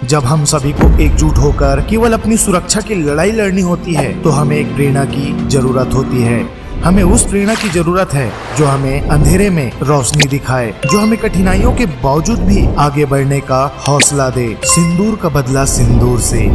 जब हम सभी को एकजुट होकर केवल अपनी सुरक्षा की लड़ाई लड़नी होती है तो हमें एक प्रेरणा की जरूरत होती है। हमें उस प्रेरणा की जरूरत है जो हमें अंधेरे में रोशनी दिखाए, जो हमें कठिनाइयों के बावजूद भी आगे बढ़ने का हौसला दे। सिंदूर का बदला सिंदूर से,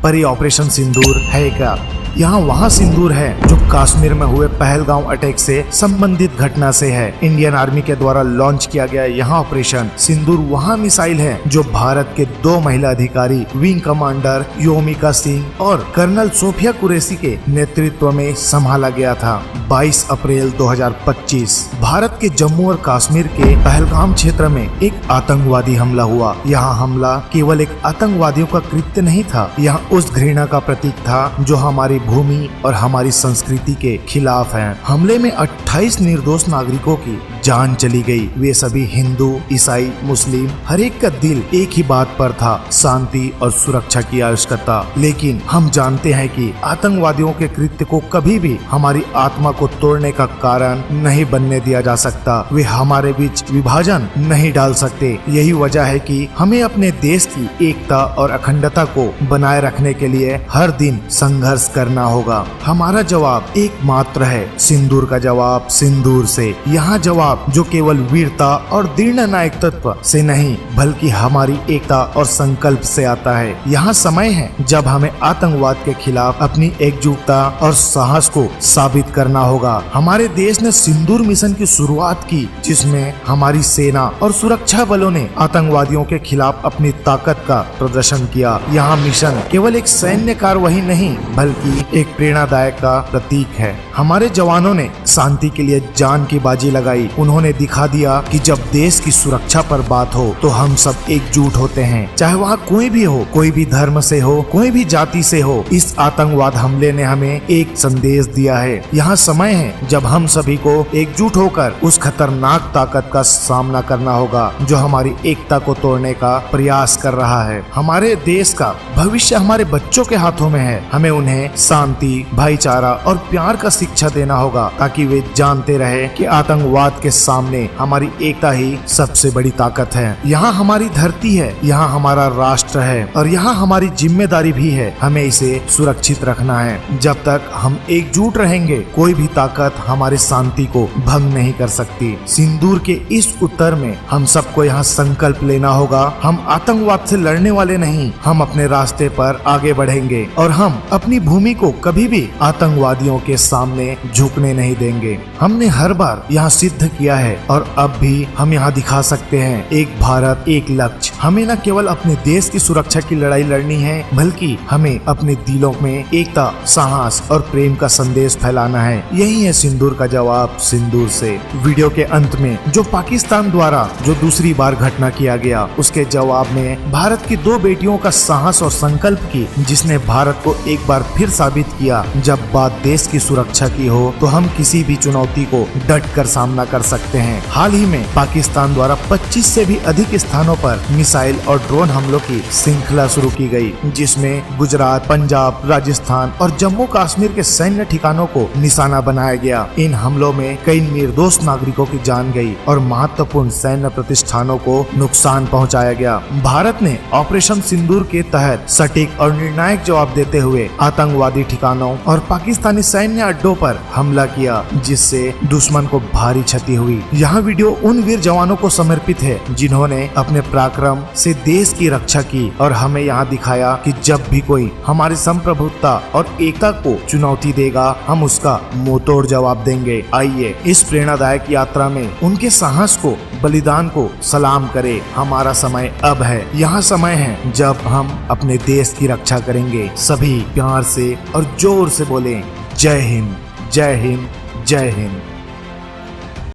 पर ये ऑपरेशन सिंदूर है क्या? यहाँ वहाँ सिंदूर है जो कश्मीर में हुए पहलगाम अटैक से संबंधित घटना से है। इंडियन आर्मी के द्वारा लॉन्च किया गया यहाँ ऑपरेशन सिंदूर वहाँ मिसाइल है जो भारत के 2 महिला अधिकारी विंग कमांडर योमिका सिंह और कर्नल सोफिया कुरैशी के नेतृत्व में संभाला गया था। 22 अप्रैल 2025 भारत के जम्मू और कश्मीर के पहलगाम क्षेत्र में एक आतंकवादी हमला हुआ। यहाँ हमला केवल एक आतंकवादियों का कृत्य नहीं था, यहाँ उस घृणा का प्रतीक था जो हमारी भूमि और हमारी संस्कृति के खिलाफ है। हमले में 28 निर्दोष नागरिकों की जान चली गई। वे सभी हिंदू, ईसाई, मुस्लिम, हर एक का दिल एक ही बात पर था, शांति और सुरक्षा की आवश्यकता। लेकिन हम जानते हैं कि आतंकवादियों के कृत्य को कभी भी हमारी आत्मा को तोड़ने का कारण नहीं बनने दिया जा सकता। वे हमारे बीच विभाजन नहीं डाल सकते। यही वजह है कि हमें अपने देश की एकता और अखंडता को बनाए रखने के लिए हर दिन संघर्ष करना होगा। हमारा जवाब एकमात्र है, सिंदूर का जवाब सिंदूर से। यहाँ जवाब जो केवल वीरता और दृढ़ नायकत्व से नहीं बल्कि हमारी एकता और संकल्प से आता है। यहाँ समय है जब हमें आतंकवाद के खिलाफ अपनी एकजुटता और साहस को साबित करना होगा। हमारे देश ने सिंदूर मिशन की शुरुआत की जिसमें हमारी सेना और सुरक्षा बलों ने आतंकवादियों के खिलाफ अपनी ताकत का प्रदर्शन किया। यहाँ मिशन केवल एक सैन्य कार्यवाही नहीं बल्कि एक प्रेरणादायक का प्रतीक है। हमारे जवानों ने शांति के लिए जान की बाजी लगाई। उन्होंने दिखा दिया कि जब देश की सुरक्षा पर बात हो तो हम सब एकजुट होते हैं, चाहे वहाँ कोई भी हो, कोई भी धर्म से हो, कोई भी जाति से हो। इस आतंकवाद हमले ने हमें एक संदेश दिया है। यहाँ समय है जब हम सभी को एकजुट होकर उस खतरनाक ताकत का सामना करना होगा जो हमारी एकता को तोड़ने का प्रयास कर रहा है। हमारे देश का भविष्य हमारे बच्चों के हाथों में है। हमें उन्हें शांति, भाईचारा और प्यार का शिक्षा देना होगा ताकि वे जानते रहे कि आतंकवाद के सामने हमारी एकता ही सबसे बड़ी ताकत है। यहाँ हमारी धरती है, यहाँ हमारा राष्ट्र है और यहाँ हमारी जिम्मेदारी भी है। हमें इसे सुरक्षित रखना है। जब तक हम एकजुट रहेंगे कोई भी ताकत हमारी शांति को भंग नहीं कर सकती। सिंदूर के इस उत्तर में हम सबको यहाँ संकल्प लेना होगा, हम आतंकवाद से लड़ने वाले नहीं, हम अपने रास्ते पर आगे बढ़ेंगे और हम अपनी भूमि को कभी भी आतंकवादियों के सामने झुकने नहीं देंगे। हमने हर बार यहाँ सिद्ध किया है और अब भी हम यहाँ दिखा सकते हैं। एक भारत, एक लक्ष्य। हमें न केवल अपने देश की सुरक्षा की लड़ाई लड़नी है बल्कि हमें अपने दिलों में एकता, साहस और प्रेम का संदेश फैलाना है। यही है सिंदूर का जवाब सिंदूर से। वीडियो के अंत में जो पाकिस्तान द्वारा जो दूसरी बार घटना किया गया उसके जवाब में भारत की 2 बेटियों का साहस और संकल्प की, जिसने भारत को एक बार फिर साबित किया जब बात देश की सुरक्षा की हो तो हम किसी भी चुनौती को डट कर सामना कर सकते हैं। हाल ही में पाकिस्तान द्वारा 25 से भी अधिक स्थानों पर मिसाइल और ड्रोन हमलों की श्रृंखला शुरू की गई, जिसमें गुजरात, पंजाब, राजस्थान और जम्मू कश्मीर के सैन्य ठिकानों को निशाना बनाया गया। इन हमलों में कई निर्दोष नागरिकों की जान गई और महत्वपूर्ण सैन्य प्रतिष्ठानों को नुकसान पहुंचाया गया। भारत ने ऑपरेशन सिंदूर के तहत सटीक और निर्णायक जवाब देते हुए आतंकवादी ठिकानों और पाकिस्तानी सैन्य अड्डों पर हमला किया, जिससे दुश्मन को भारी क्षति हुई। यहाँ वीडियो उन वीर जवानों को समर्पित है जिन्होंने अपने पराक्रम से देश की रक्षा की और हमें यहाँ दिखाया कि जब भी कोई हमारी संप्रभुता और एकता को चुनौती देगा हम उसका मुंहतोड़ जवाब देंगे। आइए इस प्रेरणादायक यात्रा में उनके साहस को, बलिदान को सलाम करें। हमारा समय अब है। यहाँ समय है जब हम अपने देश की रक्षा करेंगे। सभी प्यार से और जोर से बोलें, जय हिंद, जय हिंद, जय हिंद।